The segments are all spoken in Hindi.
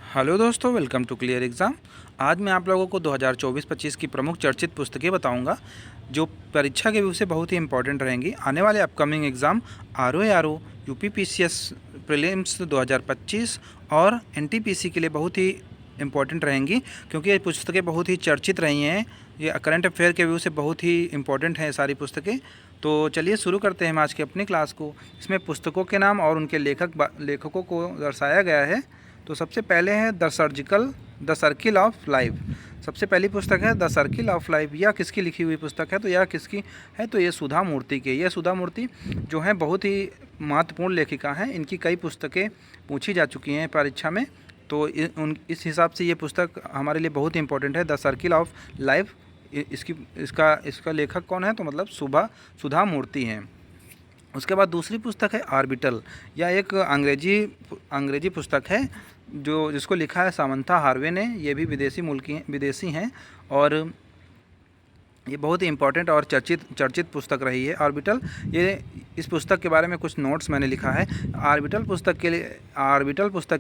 हेलो दोस्तों, वेलकम टू क्लियर एग्ज़ाम। आज मैं आप लोगों को 2024-25 की प्रमुख चर्चित पुस्तकें बताऊंगा जो परीक्षा के व्यू से बहुत ही इंपॉर्टेंट रहेंगी। आने वाले upcoming exam RO UPPCS prelims 2025 और एनटीपीसी के लिए बहुत ही इंपॉर्टेंट रहेंगी, क्योंकि ये पुस्तकें बहुत ही चर्चित रही हैं। ये करंट अफेयर के व्यू से बहुत ही इंपॉर्टेंट हैं सारी पुस्तकें। तो चलिए शुरू करते हैं हम आज की अपनी क्लास को। इसमें पुस्तकों के नाम और उनके लेखकों को दर्शाया गया है। तो सबसे पहले है द सर्किल ऑफ लाइफ। सबसे पहली पुस्तक है द सर्किल ऑफ लाइफ। यह किसकी लिखी हुई पुस्तक है? तो यह किसकी है? तो ये सुधा मूर्ति की। यह सुधा मूर्ति जो है बहुत ही महत्वपूर्ण लेखिका हैं। इनकी कई पुस्तकें पूछी जा चुकी हैं परीक्षा में, तो इस हिसाब से ये पुस्तक हमारे लिए बहुत ही इंपॉर्टेंट है, द सर्किल ऑफ लाइफ। इसका लेखक कौन है? तो मतलब सुधा मूर्ति हैं। उसके बाद दूसरी पुस्तक है ऑर्बिटल। यह एक अंग्रेजी पुस्तक है जिसको लिखा है सामंथा हार्वे ने। ये भी विदेशी हैं और ये बहुत ही इंपॉर्टेंट और चर्चित पुस्तक रही है ऑर्बिटल। ये इस पुस्तक के बारे में कुछ नोट्स मैंने लिखा है। ऑर्बिटल पुस्तक के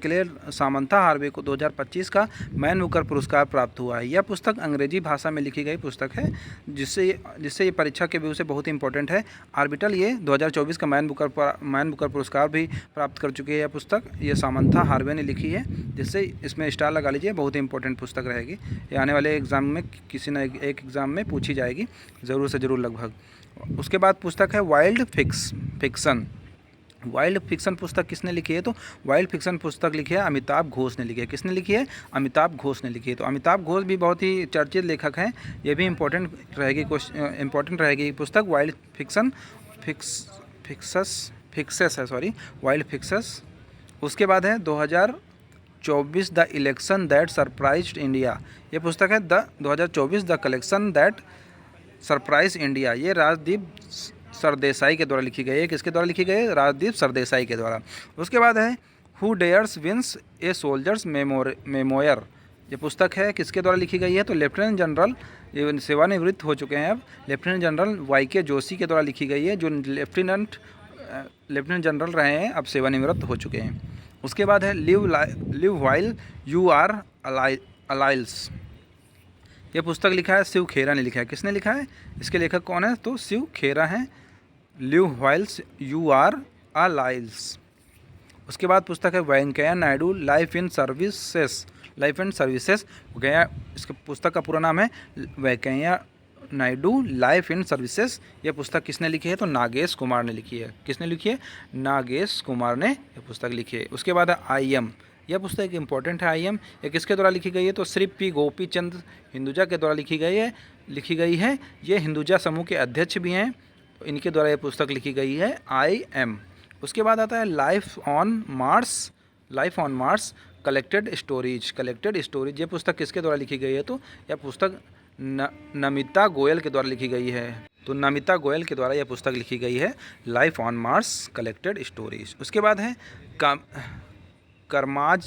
लिए सामंथा हार्वे को 2025 का मैन बुकर पुरस्कार प्राप्त हुआ है। यह पुस्तक अंग्रेजी भाषा में लिखी गई पुस्तक है, जिससे ये परीक्षा के व्यू से बहुत ही इंपॉर्टेंट है। ऑर्बिटल ये 2024 का मैन बुकर पुरस्कार भी प्राप्त कर चुकी है। यह पुस्तक ये सामंथा हार्वे ने लिखी है, जिससे इसमें स्टार लगा लीजिए। बहुत ही इंपॉर्टेंट पुस्तक रहेगी। ये आने वाले एग्ज़ाम में किसी न एक एग्ज़ाम में पूछी जाएगी, ज़रूर से ज़रूर लगभग। उसके बाद पुस्तक है वाइल्ड फिक्शन पुस्तक किसने लिखी है? तो वाइल्ड फिक्शन पुस्तक लिखी है अमिताभ घोष ने लिखी है। किसने लिखी है? अमिताभ घोष ने लिखी है। तो अमिताभ घोष भी बहुत ही चर्चित लेखक हैं। ये भी इंपॉर्टेंट रहेगी पुस्तक वाइल्ड फिक्सेस। उसके बाद है 2024 the election that surprised India. ये पुस्तक है 2024 the collection that surprise India. ये राजदीप सरदेसाई के द्वारा लिखी गई है। किसके द्वारा लिखी गई है? राजदीप सरदेसाई के द्वारा। उसके बाद है who dares wins a soldier's memoir. ये पुस्तक है किसके द्वारा लिखी गई है? तो लेफ्टिनेंट जनरल, ये सेवानिवृत्त हो चुके हैं अब, लेफ्टिनेंट जनरल वाई.के. जोशी के द्वारा लिखी गई है, जो लेफ्टिनेंट जनरल रहे हैं, अब सेवानिवृत्त हो चुके हैं। उसके बाद है लिव व्हाइल यू आर अलाइल्स। यह पुस्तक लिखा है शिव खेरा ने लिखा है। किसने लिखा है? इसके लेखक कौन है? तो शिव खेरा हैं। Live while you are alive. उसके बाद पुस्तक है Venkaiah Naidu life and services. इसके पुस्तक का पूरा नाम है Venkaiah Naidu life and services. यह पुस्तक किसने लिखी है? तो नागेश कुमार ने लिखी है। किसने लिखी है? नागेश कुमार ने यह पुस्तक लिखी है। उसके बाद है आई.एम. यह पुस्तक इंपॉर्टेंट है। आई.एम. ये किसके द्वारा लिखी गई है? तो श्री पी गोपीचंद हिंदुजा के द्वारा लिखी गई है। ये हिंदुजा समूह के अध्यक्ष भी हैं, इनके द्वारा यह पुस्तक लिखी गई है आई.एम. उसके बाद आता है life on Mars collected stories. ये पुस्तक किसके द्वारा लिखी गई है? तो यह पुस्तक नमिता गोयल के द्वारा लिखी गई है। तो नमिता गोयल के द्वारा यह पुस्तक लिखी गई है life on Mars collected stories. उसके बाद है करमाज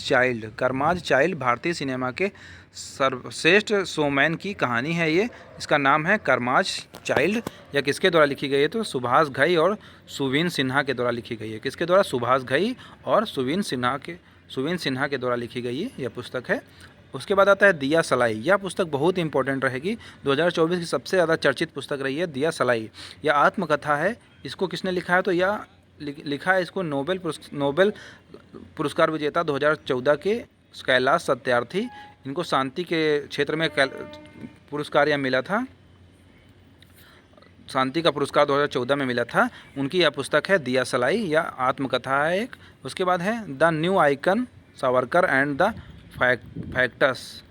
चाइल्ड भारतीय सिनेमा के सर्वश्रेष्ठ शोमैन की कहानी है ये। इसका नाम है करमाज चाइल्ड। यह किसके द्वारा लिखी गई है? तो सुभाष घई और सुवीन सिन्हा के द्वारा लिखी गई है। किसके द्वारा? सुभाष घई और सुवीन सिन्हा के द्वारा लिखी गई यह पुस्तक है। उसके बाद आता है दिया सलाई। यह पुस्तक बहुत ही इंपॉर्टेंट रहेगी। 2024 की सबसे ज़्यादा चर्चित पुस्तक रही है दिया सलाई। यह आत्मकथा है। इसको किसने लिखा है? तो यह लिखा है इसको नोबेल पुरस्कार विजेता 2014 के कैलाश सत्यार्थी। इनको शांति के क्षेत्र में पुरस्कार यह मिला था, शांति का पुरस्कार 2014 में मिला था। उनकी यह पुस्तक है दिया सलाई। यह आत्मकथा है एक। उसके बाद है the new icon Savarkar and the facts.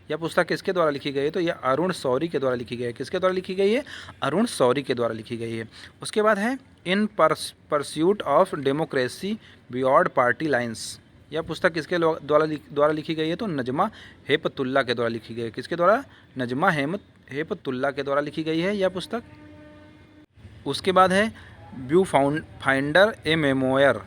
यह पुस्तक किसके द्वारा लिखी गई है? तो यह अरुण शौरी के द्वारा लिखी गई है। किसके द्वारा लिखी गई है? अरुण शौरी के द्वारा लिखी गई है। उसके बाद है in pursuit of democracy beyond party lines. यह पुस्तक किसके द्वारा लिखी गई है? तो नजमा हेपतुल्ला के द्वारा लिखी गई है। किसके द्वारा? नजमा हेपतुल्ला के द्वारा लिखी गई है यह पुस्तक। उसके बाद है व्यू फाउंडर ए मेमोयर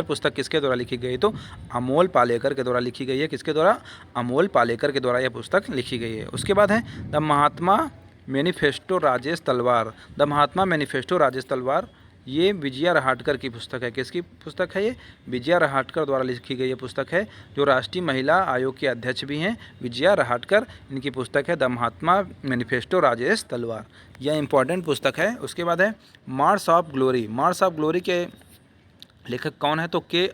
पुस्तक किसके द्वारा लिखी गई? तो अमोल पालेकर के द्वारा लिखी गई है। किसके द्वारा? अमोल पालेकर के द्वारा यह पुस्तक लिखी गई है। उसके बाद है द महात्मा मैनिफेस्टो राजेश तलवार। ये विजया रहाटकर की पुस्तक है। किसकी पुस्तक है ये? विजया रहाटकर द्वारा लिखी गई ये पुस्तक है, जो राष्ट्रीय महिला आयोग के अध्यक्ष भी हैं, विजया रहाटकर। इनकी पुस्तक है द महात्मा मैनिफेस्टो, राजेश तलवार। यह इंपॉर्टेंट पुस्तक है। उसके बाद है march of glory. March of glory के लेखक कौन है? तो के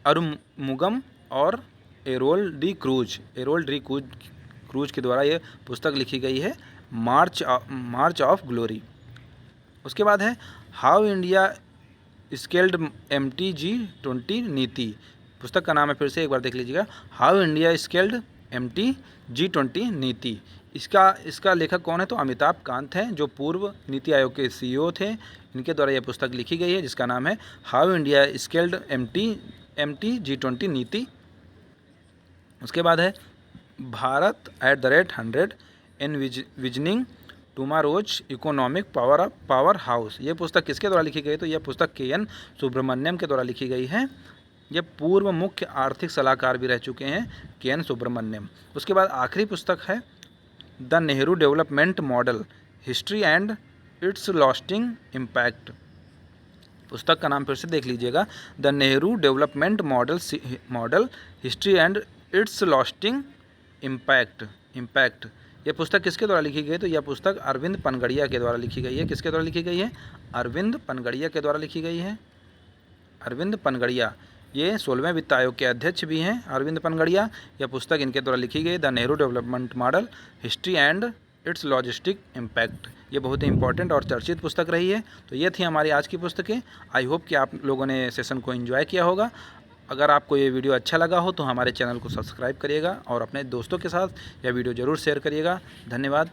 अरुमुगम और एरोल डी क्रूज के द्वारा ये पुस्तक लिखी गई है, मार्च ऑफ ग्लोरी। उसके बाद है हाउ इंडिया स्केल्ड MTG20 नीति। पुस्तक का नाम है, फिर से एक बार देख लीजिएगा, हाउ इंडिया स्केल्ड MTG20 नीति। इसका लेखक कौन है? तो अमिताभ कांत हैं, जो पूर्व नीति आयोग के CEO थे। इनके द्वारा यह पुस्तक लिखी गई है, जिसका नाम है हाउ इंडिया स्केल्ड MTG20 नीति। उसके बाद है Bharat @100 envisioning tomorrow's economic power house. ये पुस्तक किसके द्वारा लिखी गई? तो यह पुस्तक KN सुब्रमण्यम के द्वारा लिखी गई है। ये पूर्व मुख्य आर्थिक सलाहकार भी रह चुके हैं, KN सुब्रमण्यम। उसके बाद आखिरी पुस्तक है the Nehru development model, history and it's lasting impact. पुस्तक का नाम फिर से देख लीजिएगा, the Nehru development model, history and it's lasting impact. यह पुस्तक किसके द्वारा लिखी गई? तो यह पुस्तक अरविंद पनगड़िया के द्वारा लिखी गई है। किसके द्वारा लिखी गई है? अरविंद पनगड़िया के द्वारा लिखी गई है। अरविंद पनगड़िया ये 16वें वित्त आयोग के अध्यक्ष भी हैं, अरविंद पनगड़िया। यह पुस्तक इनके द्वारा लिखी गई, the Nehru development model, history and it's logistic impact. ये बहुत ही इंपॉर्टेंट और चर्चित पुस्तक रही है। तो ये थी हमारी आज की पुस्तकें। आई होप कि आप लोगों ने सेशन को एंजॉय किया होगा। अगर आपको ये वीडियो अच्छा लगा हो तो हमारे चैनल को सब्सक्राइब करिएगा और अपने दोस्तों के साथ यह वीडियो ज़रूर शेयर करिएगा। धन्यवाद।